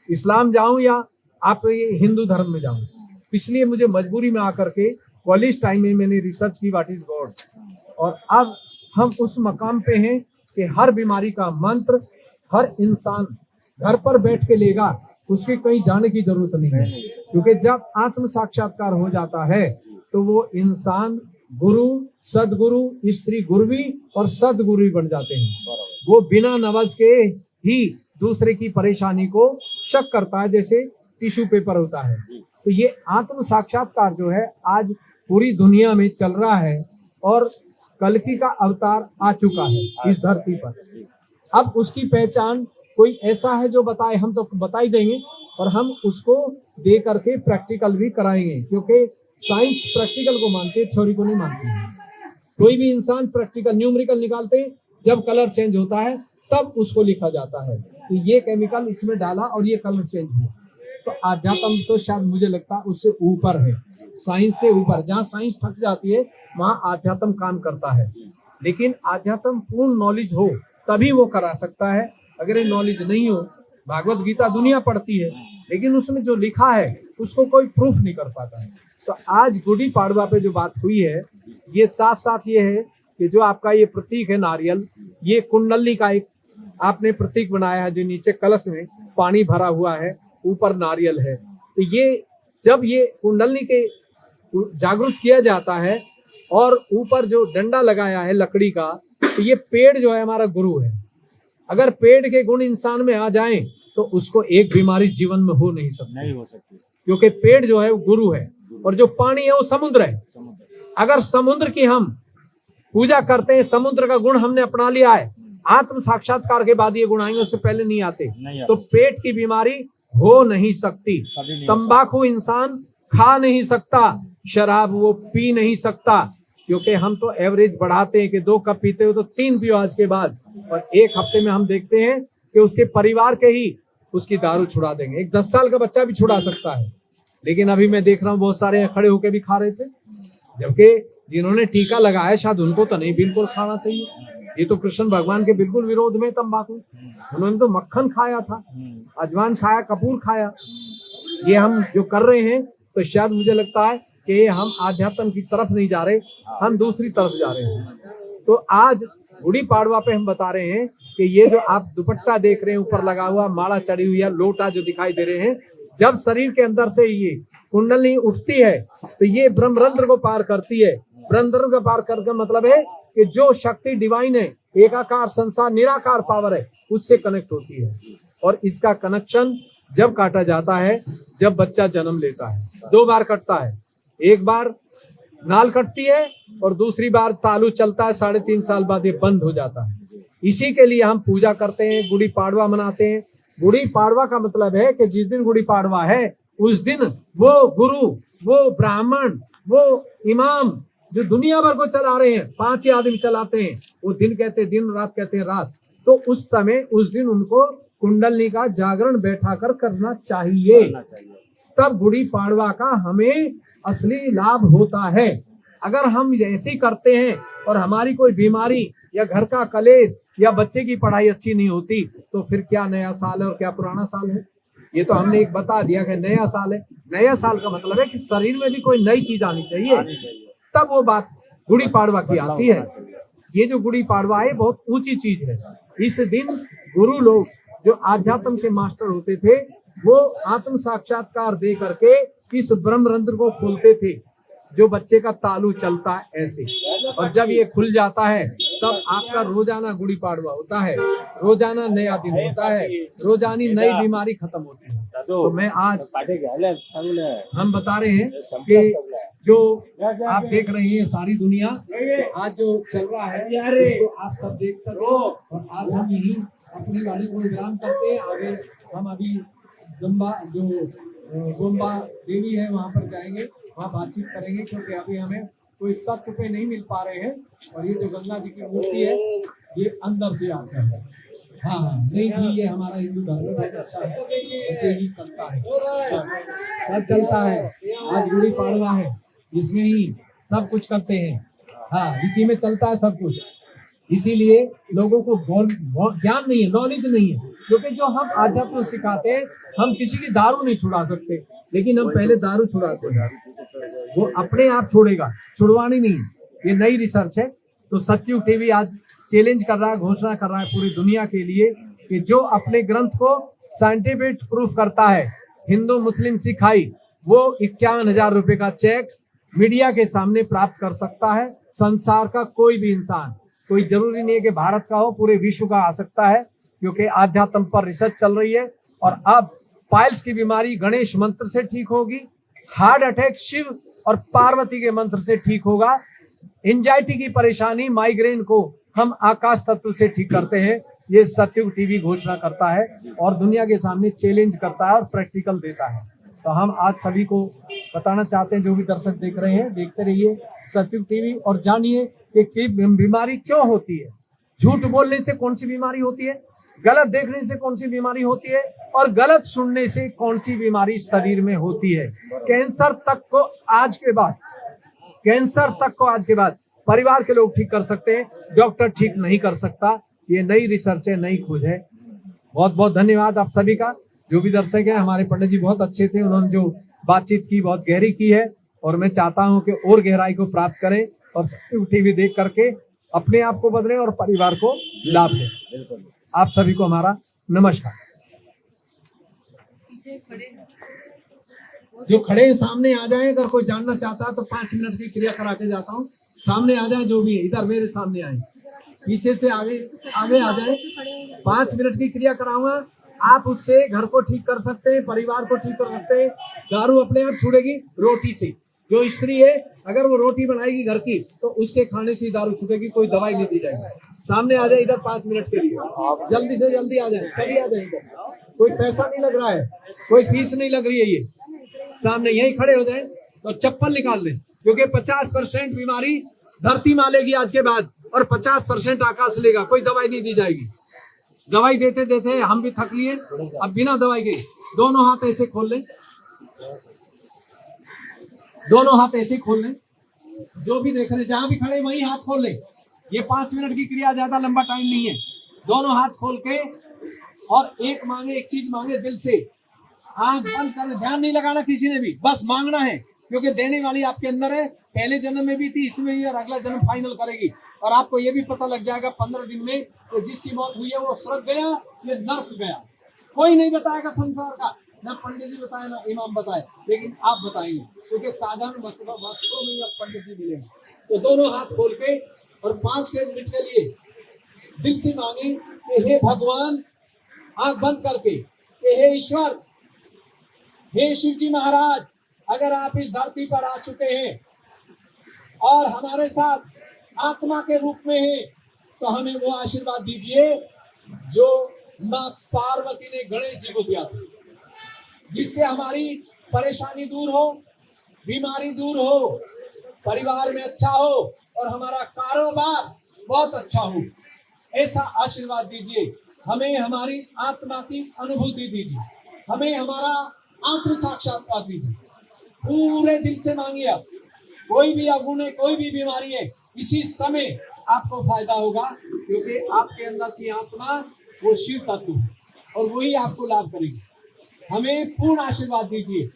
इस्लाम जाऊं या आप ये हिंदू धर्म में जाऊं। इसलिए मुझे मजबूरी में आकर के कॉलेज टाइम में मैंने रिसर्च की व्हाट इज गॉड, और अब हम उस मकाम पे हैं कि हर बीमारी का मंत्र हर इंसान घर पर बैठ के लेगा, उसके कहीं जाने की जरूरत नहीं है, क्योंकि जब आत्म साक्षात्कार हो जाता है तो वो इंसान गुरु, सदगुरु, स्त्री गुरुवी और सदगुरु बन जाते हैं। वो बिना नवाज के ही दूसरे की परेशानी को शक करता है, जैसे टिश्यू पेपर होता है। तो ये आत्म साक्षात्कार जो है आज पूरी दुनिया में चल रहा है और कल्कि का अवतार आ चुका है इस धरती पर। अब उसकी पहचान कोई ऐसा है जो बताए, हम तो बता ही देंगे और हम उसको दे करके प्रैक्टिकल भी कराएंगे, क्योंकि साइंस प्रैक्टिकल को मानते, थ्योरी को नहीं मानती है। कोई भी इंसान प्रैक्टिकल न्यूमेरिकल निकालते, जब कलर चेंज होता है तब उसको लिखा जाता है कि ये केमिकल इसमें डाला और ये कलर चेंज हुआ। तो आध्यात्म तो शायद मुझे लगता है उससे ऊपर है, साइंस से ऊपर। जहाँ साइंस थक जाती है वहाँ आध्यात्म काम करता है, लेकिन आध्यात्म पूर्ण नॉलेज हो तभी वो करा सकता है। अगर ये नॉलेज नहीं हो, भागवत गीता दुनिया पढ़ती है लेकिन उसमें जो लिखा है उसको कोई प्रूफ नहीं कर पाता है। तो आज गुड़ी पाड़वा पे जो बात हुई है, ये साफ साफ ये है कि जो आपका ये प्रतीक है नारियल, ये कुंडली का एक आपने प्रतीक बनाया है, जो नीचे कलश में पानी भरा हुआ है, ऊपर नारियल है। तो ये जब ये कुंडली के जागरूक किया जाता है और ऊपर जो डंडा लगाया है लकड़ी का, तो ये पेड़ जो है हमारा गुरु है। अगर पेड़ के गुण इंसान में आ जाएं तो उसको एक बीमारी जीवन में हो नहीं सकती, क्योंकि पेड़ जो है वो गुरु है और जो पानी है वो समुद्र है। अगर समुद्र की हम पूजा करते हैं, समुद्र का गुण हमने अपना लिया है, आत्म साक्षात्कार के बाद ये गुण आएंगे, उससे पहले नहीं आते। तो पेट की बीमारी हो नहीं सकती, तंबाकू इंसान खा नहीं सकता, शराब वो पी नहीं सकता, क्योंकि हम तो एवरेज बढ़ाते हैं कि 2 कप पीते हो तो 3 पियो आज के बाद, और 1 हफ्ते में हम देखते हैं कि उसके परिवार के ही उसकी दारू छुड़ा देंगे। एक 10 साल का बच्चा भी छुड़ा सकता है, लेकिन अभी मैं देख रहा हूँ बहुत सारे खड़े होके भी खा रहे थे, जबकि जिन्होंने टीका लगाया शायद उनको तो नहीं बिल्कुल खाना चाहिए। ये तो कृष्ण भगवान के बिल्कुल विरोध में तंबाकू। उन्होंने तो मक्खन खाया था, अजवान खाया, कपूर खाया। ये हम जो कर रहे हैं तो शायद मुझे लगता है कि हम आध्यात्म की तरफ नहीं जा रहे, हम दूसरी तरफ जा रहे हैं। तो आज गुड़ी पाड़वा पे हम बता रहे हैं कि ये जो आप दुपट्टा देख रहे हैं ऊपर लगा हुआ, माला चढ़ी हुई है, लोटा जो दिखाई दे रहे हैं, जब शरीर के अंदर से ये कुंडली उठती है तो ये ब्रह्मरंध्र को पार करती है। ब्रह्मरंध्र को पार करके मतलब है कि जो शक्ति डिवाइन है, एकाकार संसार निराकार पावर है, उससे कनेक्ट होती है। और इसका कनेक्शन जब काटा जाता है जब बच्चा जन्म लेता है। 2 बार कटता है, एक बार नाल कटती है और दूसरी बार तालू चलता है, 3.5 साल बाद ये बंद हो जाता है। इसी के लिए हम पूजा करते हैं, गुड़ी पाड़वा मनाते हैं। गुड़ी पाड़वा का मतलब है कि जिस दिन गुड़ी पाड़वा है उस दिन वो गुरु, वो ब्राह्मण, वो इमाम जो दुनिया भर को चला रहे हैं, 5 ही आदमी चलाते हैं, वो दिन कहते हैं दिन, रात कहते हैं रात, तो उस समय उस दिन उनको कुंडली का जागरण बैठा कर करना चाहिए। तब गुड़ी पाड़वा का हमें असली लाभ होता है। अगर हम ऐसे ही करते हैं और हमारी कोई बीमारी या घर का कलेश या बच्चे की पढ़ाई अच्छी नहीं होती, तो फिर क्या नया साल है और क्या पुराना साल है? ये तो हमने एक बता दिया कि नया साल है। नया साल का मतलब है कि शरीर में भी कोई नई चीज आनी चाहिए, तब वो बात गुड़ी पाड़वा की आती है। ये जो गुड़ी पाड़वा है बहुत ऊंची चीज है। इस दिन गुरु लोग जो आध्यात्म के मास्टर होते थे वो आत्म साक्षात्कार दे करके इस ब्रह्मरंध्र को खोलते थे, जो बच्चे का तालू चलता है ऐसे, और जब ये खुल जाता है तब आपका रोजाना गुड़ी पाड़वा होता है, रोजाना नया दिन होता है, रोजानी नई बीमारी खत्म होती है। तो मैं आज हम बता रहे हैं कि जो आप देख रहे हैं सारी दुनिया आज जो चल रहा है उसको आप सब देख सकते हो, और आज हम यही अपनी वाणी को विराम करते हैं। आगे हम अभी गोम्बा देवी है वहां पर जाएंगे, वहाँ बातचीत करेंगे, क्योंकि अभी हमें कोई तत्व पे नहीं मिल पा रहे हैं। और ये जो गंगा जी की मूर्ति है ये अंदर से आता है। हाँ नहीं जी, ये हमारा हिंदू धर्म बहुत अच्छा है, ऐसे ही चलता है, सब चलता है। आज गुड़ी पाड़वा है, इसमें ही सब कुछ करते हैं। हाँ, इसी में चलता है सब कुछ। इसीलिए लोगों को ज्ञान नहीं है, नॉलेज नहीं है, क्योंकि जो हम आध्यात्म सिखाते हैं, हम किसी की दारू नहीं छुड़ा सकते, लेकिन हम पहले दारू छुड़ाते हैं, वो अपने आप छोड़ेगा, छुड़वानी नहीं। ये नई रिसर्च है। तो सत्ययुग टीवी आज चैलेंज कर रहा है, घोषणा कर रहा है पूरी दुनिया के लिए कि जो अपने ग्रंथ को साइंटिफिक प्रूफ करता है, हिंदू मुस्लिम सिख ईसाई, वो 51,000 रुपए का चेक मीडिया के सामने प्राप्त कर सकता है। संसार का कोई भी इंसान, कोई जरूरी नहीं है कि भारत का हो, पूरे विश्व का आ सकता है, क्योंकि आध्यात्म पर रिसर्च चल रही है। और अब पाइल्स की बीमारी गणेश मंत्र से ठीक होगी, हार्ट अटैक शिव और पार्वती के मंत्र से ठीक होगा, एंजाइटी की परेशानी माइग्रेन को हम आकाश तत्व से ठीक करते हैं। ये सत्ययुग टीवी घोषणा करता है और दुनिया के सामने चैलेंज करता है और प्रैक्टिकल देता है। तो हम आज सभी को बताना चाहते हैं, जो भी दर्शक देख रहे हैं, देखते रहिए सत्ययुग टीवी और जानिए कि बीमारी क्यों होती है। झूठ बोलने से कौन सी बीमारी होती है, गलत देखने से कौन सी बीमारी होती है, और गलत सुनने से कौन सी बीमारी शरीर में होती है। कैंसर तक को आज के बाद परिवार के लोग ठीक कर सकते हैं, डॉक्टर ठीक नहीं कर सकता। ये नई रिसर्च है, नई खोज है। बहुत बहुत धन्यवाद आप सभी का। जो भी दर्शक है, हमारे पंडित जी बहुत अच्छे थे, उन्होंने जो बातचीत की बहुत गहरी की है, और मैं चाहता हूं कि और गहराई को प्राप्त करें और सत्ययुग टीवी देख करके अपने आप को बदलें और परिवार को लाभ दें। आप सभी को हमारा नमस्कार। जो खड़े हैं सामने आ जाएं, अगर कोई जानना चाहता है तो 5 मिनट की क्रिया करा के जाता हूँ। सामने आ जाए, जो भी है इधर मेरे सामने आए, पीछे से आगे आ जाए। 5 मिनट की क्रिया कराऊंगा, आप उससे घर को ठीक कर सकते हैं, परिवार को ठीक कर सकते हैं। दारू अपने आप छूटेगी रोटी से। जो स्त्री है, अगर वो रोटी बनाएगी घर की, तो उसके खाने से दारू छूटेगी, कोई दवाई नहीं दी जाएगी। सामने आ जाए इधर 5 मिनट के लिए, जल्दी से जल्दी आ जाए, सभी आ जाए इधर। कोई पैसा नहीं लग रहा है, कोई फीस नहीं लग रही है। ये सामने यही खड़े हो जाए तो चप्पल निकाल दें, क्योंकि 50% बीमारी धरती मालेगी आज के बाद, और 50% आकाश लेगा। कोई दवाई नहीं दी जाएगी। दवाई देते देते हम भी थक लिए, अब बिना दवाई के दोनों हाथ ऐसे खोल लें, दोनों हाथ ऐसे खोल लें। जो भी देख रहे, जहां भी खड़े वहीं हाथ खोल लें। ये 5 मिनट की क्रिया, ज्यादा लंबा टाइम नहीं है। दोनों हाथ खोल के और एक चीज मांगे दिल से, आंख बंद कर, ध्यान नहीं लगाना किसी ने भी, बस मांगना है, क्योंकि देने वाली आपके अंदर है। पहले जन्म में भी थी, इसमें भी, और अगला जन्म फाइनल करेगी। और आपको ये भी पता लग जाएगा 15 दिन में कि जिसकी मौत हुई है वो स्वर्ग गया या नर्क गया। कोई नहीं बताएगा संसार का, ना पंडित जी बताए ना इमाम बताए, लेकिन आप बताएंगे, क्योंकि साधारण वस्त्रों में आप पंडित जी मिलेंगे। तो दोनों हाथ खोल के और 5 मिनट के लिए दिल से मांगे कि हे भगवान, आंख बंद करके, कि हे ईश्वर, हे शिव जी महाराज, अगर आप इस धरती पर आ चुके हैं और हमारे साथ आत्मा के रूप में हैं, तो हमें वो आशीर्वाद दीजिए जो माँ पार्वती ने गणेश जी को दिया था, जिससे हमारी परेशानी दूर हो, बीमारी दूर हो, परिवार में अच्छा हो और हमारा कारोबार बहुत अच्छा हो। ऐसा आशीर्वाद दीजिए। हमें हमारी आत्मा की अनुभूति दीजिए, हमें हमारा आत्म साक्षात्कार दीजिए। पूरे दिल से मांगिए। कोई भी अवगुण है, कोई भी बीमारी है, इसी समय आपको फायदा होगा, क्योंकि आपके अंदर की आत्मा वो शिव तत्व है और वही आपको लाभ करेगी। हमें पूर्ण आशीर्वाद दीजिए,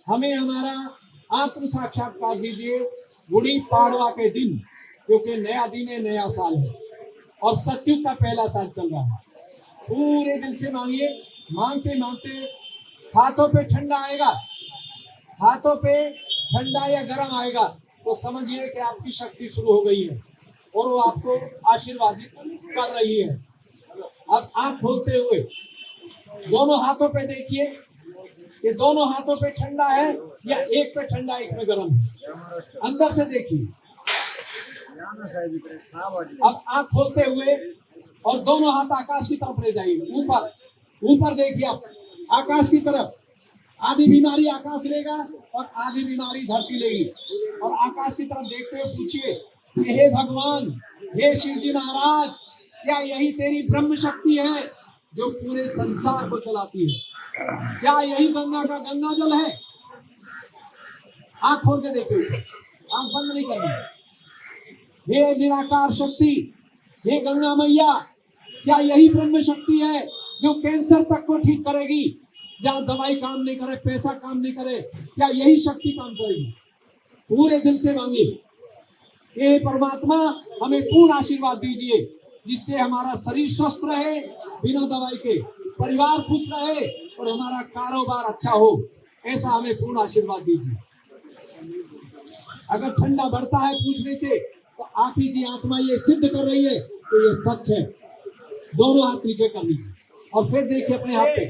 हमें हमारा आत्म साक्षात्कार दीजिए गुड़ी पाड़वा के दिन, क्योंकि नया दिन है, नया साल है और सत्ययुग का पहला साल चल रहा है। पूरे दिल से मांगिए। मांगते मांगते हाथों पे ठंडा आएगा, हाथों पे ठंडा या गर्म आएगा तो समझिए कि आपकी शक्ति शुरू हो गई है और वो आपको आशीर्वादित कर रही है। अब आंख खोलते हुए दोनों हाथों पे देखिए, ये दोनों हाथों पे ठंडा है या एक पे ठंडा एक में गर्म है। अंदर से देखिए। अब आंख खोलते हुए और दोनों हाथ आकाश की तरफ ले जाइए, ऊपर ऊपर देखिए आप आकाश की तरफ। आधी बीमारी आकाश लेगा और आधी बीमारी धरती लेगी। और आकाश की तरफ देखते हुए पूछिए कि हे भगवान, हे शिव जी महाराज, क्या यही तेरी ब्रह्म शक्ति है जो पूरे संसार को चलाती है? क्या यही गंगा का गंगा जल है? आंख खोल के देखिए, आंख बंद नहीं करनी। हे निराकार शक्ति, हे गंगा मैया, क्या यही ब्रह्म शक्ति है जो कैंसर तक को ठीक करेगी? जहां दवाई काम नहीं करे, पैसा काम नहीं करे, क्या यही शक्ति काम करेगी? पूरे दिल से मांगिए, हे परमात्मा हमें पूर्ण आशीर्वाद दीजिए जिससे हमारा शरीर स्वस्थ रहे बिना दवाई के, परिवार खुश रहे और हमारा कारोबार अच्छा हो। ऐसा हमें पूर्ण आशीर्वाद दीजिए। अगर ठंडा बढ़ता है पूछने से तो आप ही की आत्मा ये सिद्ध कर रही है तो ये सच है। दोनों हाथ नीचे कर लीजिए और फिर देखिए अपने हाथ पे,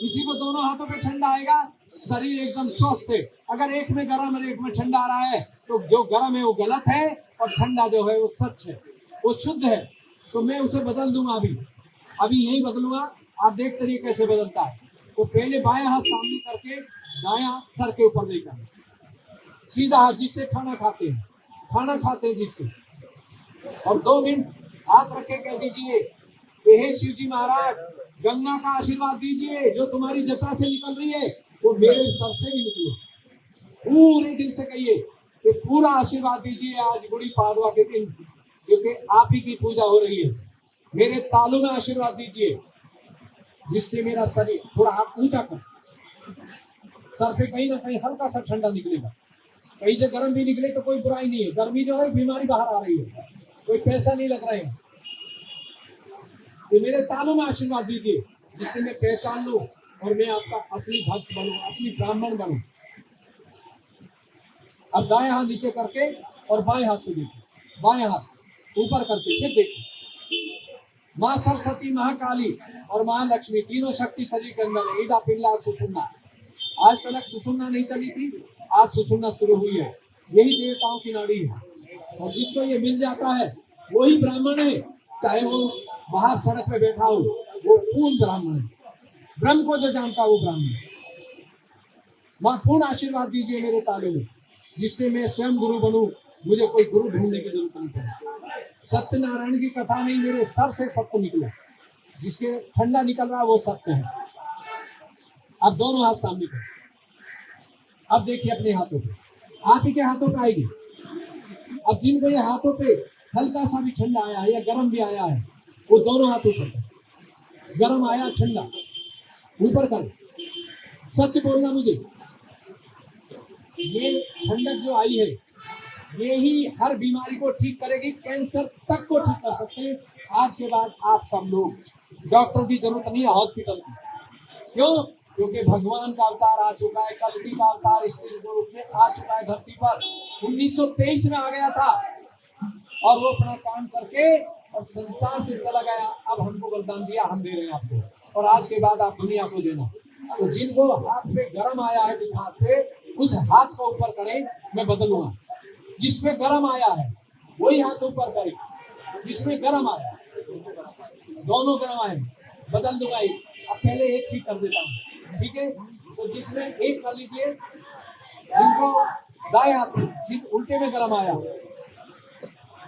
किसी को दोनों हाथों पे ठंडा आएगा, शरीर एकदम स्वस्थ है। अगर एक में गर्म और एक में ठंडा आ रहा है तो जो गर्म है वो गलत है और ठंडा जो है वो सच है, वो शुद्ध है। तो मैं उसे बदल दूंगा, अभी यही बदलूंगा। आप देखते रहिए कैसे बदलता है। तो पहले बायां हाथ सामने करके दायां हाथ सर के ऊपर लेकर सीधा हाथ, जिससे खाना खाते हैं जिससे, और 2 मिनट हाथ रख के कह दीजिए कि हे शिव जी महाराज, गंगा का आशीर्वाद दीजिए, जो तुम्हारी जटा से निकल रही है वो मेरे सर से भी निकले। पूरे दिल से कहिए कि पूरा आशीर्वाद दीजिए आज गुड़ी पाड़वा के दिन, क्योंकि आप ही की पूजा हो रही है। मेरे तालू में आशीर्वाद दीजिए जिससे मेरा शरीर, थोड़ा हाथ ऊंचा कर, सर पे कहीं ना कहीं हल्का सा ठंडा निकलेगा, कहीं से गर्म भी निकले तो कोई बुराई नहीं है। गर्मी जो है बीमारी बाहर आ रही है, कोई पैसा नहीं लग रहा है। तो मेरे तालू में आशीर्वाद दीजिए जिससे मैं पहचान लूं और मैं आपका असली भक्त बनूं, असली ब्राह्मण बनूं। अब दाएं हाथ नीचे करके और बाएं हाथ से देखिए, बाएं हाथ ऊपर करके फिर देखिए। माँ सरस्वती, महाकाली और महालक्ष्मी तीनों शक्ति शरीर के अंदर है। ईदा पिल्ला सुसुन्ना, आज तक सुसुन्ना नहीं चली थी, आज सुसुन्ना शुरू हुई है। यही देवताओं की नाड़ी है और जिसको ये मिल जाता है वही ब्राह्मण है, चाहे वो बाहर सड़क पे बैठा हो, वो पूर्ण ब्राह्मण है। ब्रह्म को जो जानता वो ब्राह्मण है। मां पूर्ण आशीर्वाद दीजिए मेरे ताले में जिससे मैं स्वयं गुरु बनूं, मुझे कोई गुरु ढूंढने की जरूरत नहीं पड़े। सत्यनारायण की कथा नहीं, मेरे सर से सत्य निकले, जिसके ठंडा निकल रहा है वो सत्य है। अब दोनों हाथ सामने करें। अब देखिए अपने हाथों पे, आप ही के हाथों पे आएगी। अब जिनको ये हाथों पे हल्का सा भी ठंडा आया है या गर्म भी आया है वो दोनों हाथ ऊपर कर। गर्म आया ठंडा ऊपर कर, सच बोलना मुझे। ये ठंडक जो आई है ये ही हर बीमारी को ठीक करेगी, कैंसर तक को ठीक कर सकते हैं। आज के बाद आप सब लोग डॉक्टर की जरूरत नहीं है, हॉस्पिटल की। क्यों? क्योंकि भगवान का अवतार आ चुका है, कलकी का अवतार स्त्री रूप में आ चुका है धरती पर। 1923 में आ गया था और वो अपना काम करके और संसार से चला गया। अब हमको वरदान दिया, हम दे रहे हैं आपको, और आज के बाद आप दुनिया को देना। तो जिनको हाथ पे गर्म आया है, जिस हाथ पे, उस हाथ को ऊपर करें, मैं बदलूंगा। जिसमें गर्म आया है वही हाथ ऊपर करें, जिसमें गर्म आया, दोनों गर्म आए, बदल दूंगा। अब पहले एक ठीक कर देता हूँ, ठीक है? तो जिसमें एक कर लीजिए, जिनको दाएं हाथ उल्टे में गर्म आया,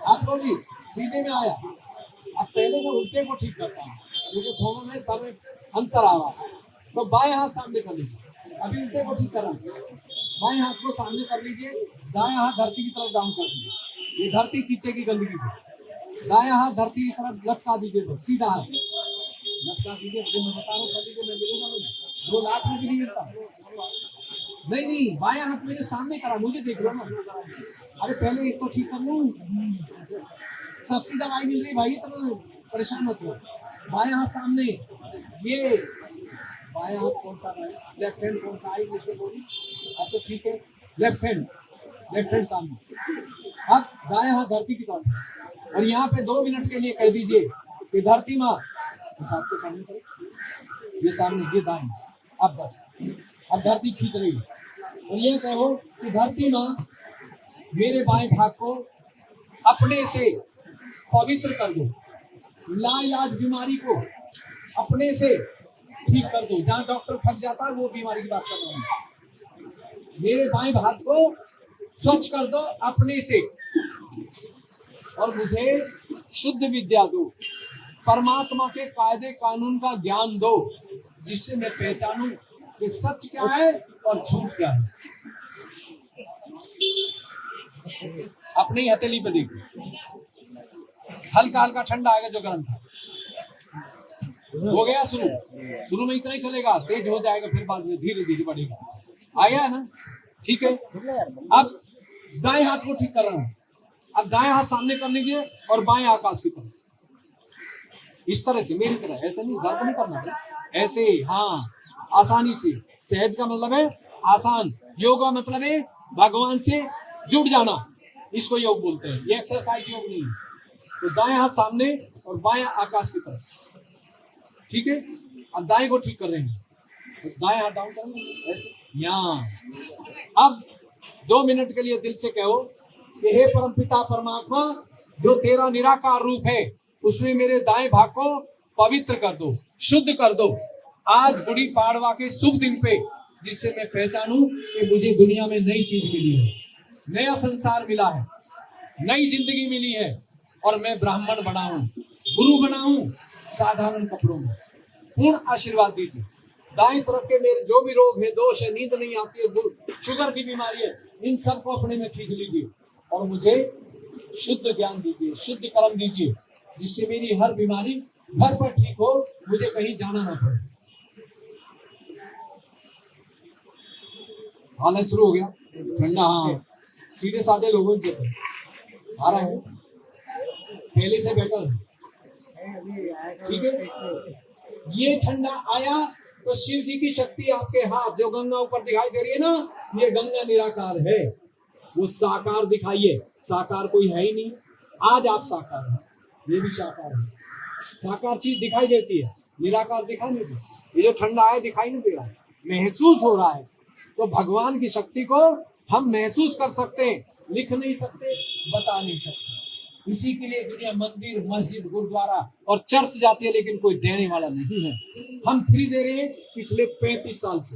आपको भी सीधे में आया। अब पहले मैं उल्टे को ठीक करता हूँ क्योंकि दोनों में सब अंतर आ रहा है। तो बाएं हाथ सामने कर लीजिए, अभी उल्टे को ठीक कर रहा हूँ। बाएं हाथ को सामने कर लीजिए, दाएं हाथ धरती की तरफ डाउन कर दीजिए, ये धरती खींचेगी गंदगी को। दायां हाथ धरती की तरफ लटका दीजिए, तो सीधा हाथ लटका दीजिए। मैं बता रहा हूँ, कर लीजिए, मैं मिलूंगा नहीं, 2 लाख में भी नहीं मिलता। नहीं, बायां हाथ मेरे सामने करा, मुझे देख लो ना। अरे पहले एक तो ठीक कर लूं, सस्ती दवाई मिल रही भाई, तो परेशान मत हो। बायां हाथ सामने, ये दाया हाथ कौन सा है, लेफ्ट हैंड कौन सा है, इसको बोली अब तो ठीक है। लेफ्ट हैंड सामने, अब दाया हाथ धरती की तरफ, और यहाँ पे 2 मिनट के लिए कह दीजिए कि धरती माँ, तो आपके सामने करो, ये सामने, ये दाएं, अब बस, अब धरती खींच रही है, और ये कहो कि धरती माँ मेरे बाएं भाग को अपने से पवित्र कर दो, लाइलाज बीमारी को अपने से ठीक कर दो। जहाँ डॉक्टर फंस जाता है वो बीमारी की बात कर रहा हूँ। मेरे बाएं भाग को स्वच्छ कर दो अपने से, और मुझे शुद्ध विद्या दो, परमात्मा के कायदे कानून का ज्ञान दो, जिससे मैं पहचानूं कि सच क्या है और झूठ क्या है। अपने ही हथेली पे देखो, हल्का हल्का ठंडा आएगा जो गर्म था, हो गया शुरू में इतना ही चलेगा, तेज हो जाएगा फिर बाद में धीरे धीरे बढ़ेगा। आया ना, ठीक है। अब दाएं हाथ को ठीक कर रहा हूं, अब दाएं हाथ सामने कर लीजिए और बाएं आकाश की तरफ, इस तरह से, मेरी तरह, ऐसे नहीं, गलत नहीं करना है, ऐसे, हाँ, आसानी से। सहज का मतलब है आसान, योग का मतलब है भगवान से जुड़ जाना, इसको योग बोलते हैं, ये एक्सरसाइज योग नहीं है। तो दाएं हाथ सामने और बाएं आकाश की तरफ, ठीक है। अब दाएं को ठीक कर रहे हैं, तो दाएं हाथ डाउन करेंगे ऐसे, यहाँ। अब 2 मिनट के लिए दिल से कहो कि हे परमपिता परमात्मा, जो तेरा निराकार रूप है, उसमें मेरे दाएं भाग को पवित्र कर दो, शुद्ध कर दो, आज गुड़ी पाड़वा के शुभ दिन पे, जिससे मैं पहचानूं कि मुझे दुनिया में नई चीज मिली है, नया संसार मिला है, नई जिंदगी मिली है, और मैं ब्राह्मण बना हूं, गुरु बना हूं, साधारण कपड़ों में। पूर्ण आशीर्वाद दीजिए। दाएं तरफ के मेरे जो भी रोग है, दोष है, नींद नहीं आती है, शुगर की बीमारी है, इन सबको अपने में खींच लीजिए, और मुझे शुद्ध ज्ञान दीजिए, शुद्ध कर्म दीजिए, जिससे मेरी हर बीमारी घर पर ठीक हो, मुझे कहीं जाना ना पड़े। हालत शुरू हो गया ठंडा, हाँ, सीधे साधे लोगों के आ रहा है, पहले से बेटर है, ठीक है। ये ठंडा आया तो शिव जी की शक्ति आपके हाथ, जो गंगा ऊपर दिखाई दे रही है ना, ये गंगा निराकार है, वो साकार दिखाइए, साकार कोई है ही नहीं, आज आप साकार हैं, ये भी साकार है। साकार चीज दिखाई देती है, निराकार दिखाई नहीं देती। ये जो ठंडा है दिखाई नहीं दे रहा है, महसूस हो रहा है। तो भगवान की शक्ति को हम महसूस कर सकते हैं, लिख नहीं सकते, बता नहीं सकते। इसी के लिए दुनिया मंदिर, मस्जिद, गुरुद्वारा और चर्च जाती है, लेकिन कोई देने वाला नहीं है। हम फ्री दे रहे हैं पिछले 35 साल से।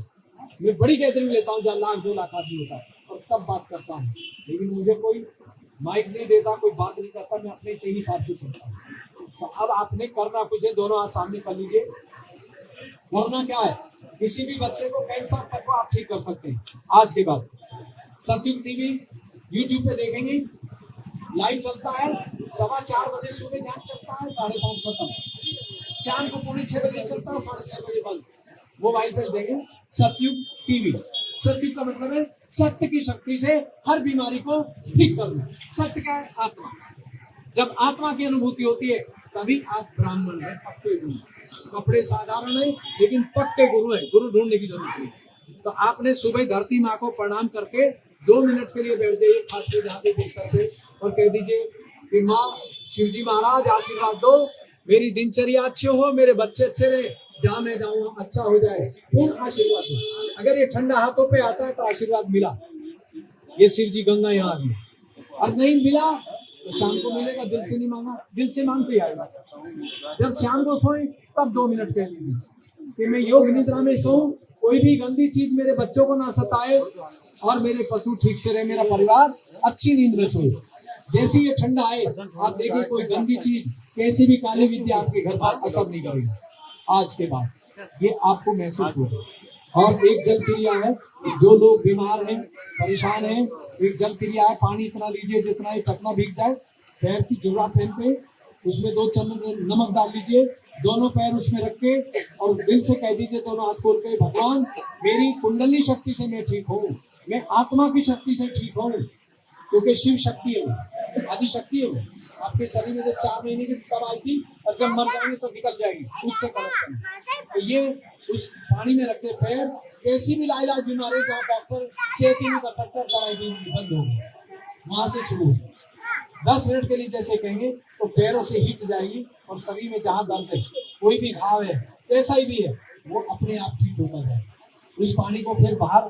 मैं बड़ी गैदरिंग लेता हूँ जहाँ 1-2 लाख आदमी होता है, और तब बात करता हूँ, लेकिन मुझे कोई माइक नहीं देता, कोई बात नहीं करता, मैं अपने से ही हिसाब से चलता हूँ। तो अब आपने करना कुछ है, दोनों हाथ सामने कर लीजिए। करना क्या है, किसी भी बच्चे को कैंसर तक को आप ठीक कर सकते हैं। आज के बाद सत्युग टीवी यूट्यूब पे देखेंगे, लाइव चलता है, 4:15 बजे सुबह ध्यान चलता है, 5:30 खत्म, शाम को 6:45 बजे चलता है, 6:30 बजे बंद। मोबाइल पे देंगे सत्युग टीवी। सत्युग का मतलब है सत्य की शक्ति से हर बीमारी को ठीक करना। सत्य क्या है? आत्मा। जब आत्मा की अनुभूति होती है तभी आप ब्राह्मण है, पक्के गुरु। कपड़े साधारण है लेकिन पक्के गुरु है, गुरु ढूंढने की जरूरत नहीं। तो आपने सुबह धरती माँ को प्रणाम करके 2 मिनट के लिए बैठ जाइए, खाट पे जहाँ पे बिस्तर पे, और कह दीजिए कि माँ शिवजी महाराज आशीर्वाद दो, मेरी दिनचर्या अच्छी हो, मेरे बच्चे अच्छे रहे, जहाँ मैं जाऊँ अच्छा हो जाए, पूर्ण आशीर्वाद दो। अगर ये ठंडा हाथों पे आता है तो आशीर्वाद मिला, ये शिव जी गंगा यहाँ आ गई। और नहीं मिला तो शाम को मिलेगा, दिल से नहीं मांगा, दिल से मांग के आएगा। जब शाम को सोए तब 2 मिनट कह लीजिए कि मैं योग निद्रा में सोऊं, कोई भी गंदी चीज मेरे बच्चों को ना सताए, और मेरे पशु ठीक से रहे, मेरा परिवार अच्छी नींद में सोए। जैसे ये ठंडा आए आप देखिए कोई गंदी चीज, कैसी भी काली विद्या आपके घर पर असर नहीं करेगी। आज के बाद ये आपको महसूस होगा। और एक जल क्रिया है, जो लोग बीमार हैं, परेशान हैं, एक जल क्रिया है, पानी इतना लीजिए जितना ही टकना भीग जाए, पैर की जुर्रा पहन के उसमें 2 चम्मच नमक डाल लीजिए, दोनों पैर उसमें रख के, और दिल से कह दीजिए दोनों हाथ खोल के, भगवान मेरी कुंडली शक्ति से मैं ठीक हूँ, मैं आत्मा की शक्ति से ठीक हूँ, क्योंकि शिव शक्ति है, वो आदि शक्ति है। वो आपके शरीर में जो 4 महीने की तब आई थी, और जब मर जाएंगे तो निकल जाएगी, उससे कनेक्शन है। तो ये उस पानी में रखते पैर, कैसी भी लाइलाज बीमारी जहाँ डॉक्टर चेक ही नहीं कर सकता, दवाई भी बंद होगी, वहां से शुरू है। 10 मिनट के लिए जैसे कहेंगे तो पैरों से हीट जाएगी और शरीर में जहाँ दर्द है, कोई भी घाव है, कैसा ही भी है, वो अपने आप ठीक होता जाएगा। उस पानी को फिर बाहर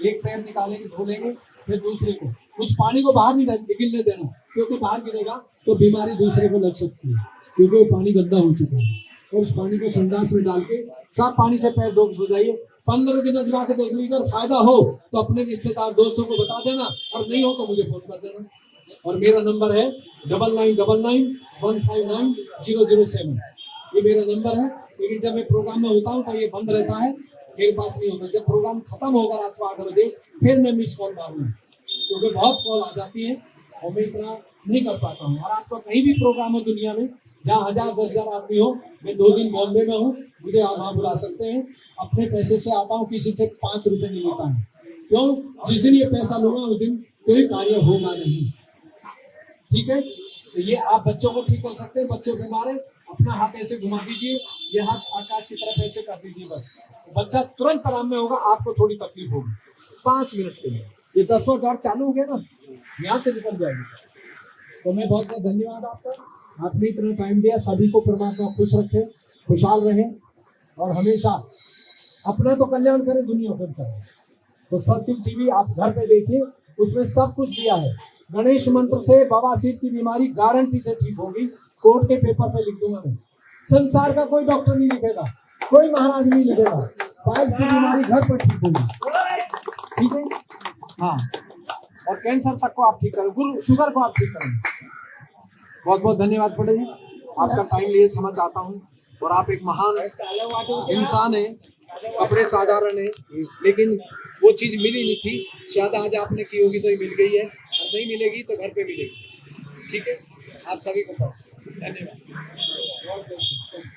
एक पैर निकालेंगे, धो लेंगे, फिर दूसरे को, उस पानी को बाहर नहीं गिरने देना, क्योंकि बाहर गिरेगा तो बीमारी दूसरे को लग सकती है, क्योंकि वो पानी गंदा हो चुका है। और उस पानी को संडास में डाल के साफ पानी से पैर धो जाइए। 15 दिन अजमा के देख लीजिए, अगर फायदा हो तो अपने रिश्तेदार दोस्तों को बता देना, और नहीं हो तो मुझे फोन कर देना। और मेरा नंबर है 9999159007। ये मेरा नंबर है। लेकिन जब मैं प्रोग्राम में होता हूँ तो ये बंद रहता है, मेरे पास नहीं होता। जब प्रोग्राम खत्म होगा रात को 8 बजे, फिर मैं मिस कॉल मारूंगा, क्योंकि बहुत कॉल आ जाती है और मैं इतना नहीं कर पाता हूँ। और आपका कहीं भी प्रोग्राम हो दुनिया में, जहाँ 1000-10,000 आदमी हो, मैं 2 दिन बॉम्बे में हूँ, मुझे आप वहाँ बुला सकते हैं। अपने पैसे से आता हूँ, किसी से 5 रुपए नहीं लेता हूँ। क्यों? जिस दिन ये पैसा लूंगा उस दिन कोई कार्य होगा नहीं। ठीक है, तो ये आप बच्चों को ठीक कर सकते हैं। बच्चे बीमार है, अपना हाथ ऐसे घुमा दीजिए, ये हाथ आकाश की तरफ ऐसे कर दीजिए, बस बच्चा तुरंत आराम में होगा। आपको थोड़ी तकलीफ होगी 5 मिनट के लिए। ये 10वां दौर चालू हो गया ना, यहाँ से निकल जाएगी। तो मैं बहुत बहुत धन्यवाद आपका, आपने इतना टाइम दिया। सभी को परमात्मा खुश रखे, खुशहाल रहे, और हमेशा अपना तो कल्याण करे, दुनिया को करे। तो सत्यम टीवी आप घर पे देखिए, उसमें सब कुछ दिया है। गणेश मंत्र से बवासीर की बीमारी गारंटी से ठीक होगी। कोर्ट के पेपर पे लिख दूंगा मैं, संसार का कोई डॉक्टर नहीं लिखेगा, कोई महाराज नहीं लिखेगा, पाइल्स की बीमारी घर पर ठीक होगी। ठीक है, हाँ, और कैंसर तक को आप ठीक करें, शुगर को आप ठीक करेंगे। बहुत बहुत धन्यवाद पंडित जी, आपका टाइम लिए क्षमा चाहता हूँ। और आप एक महान इंसान है, कपड़े साधारण है, लेकिन वो चीज मिली नहीं थी, शायद आज आपने की होगी तो ये मिल गई है, और नहीं मिलेगी तो घर पे मिलेगी। ठीक है, आप सभी को धन्यवाद।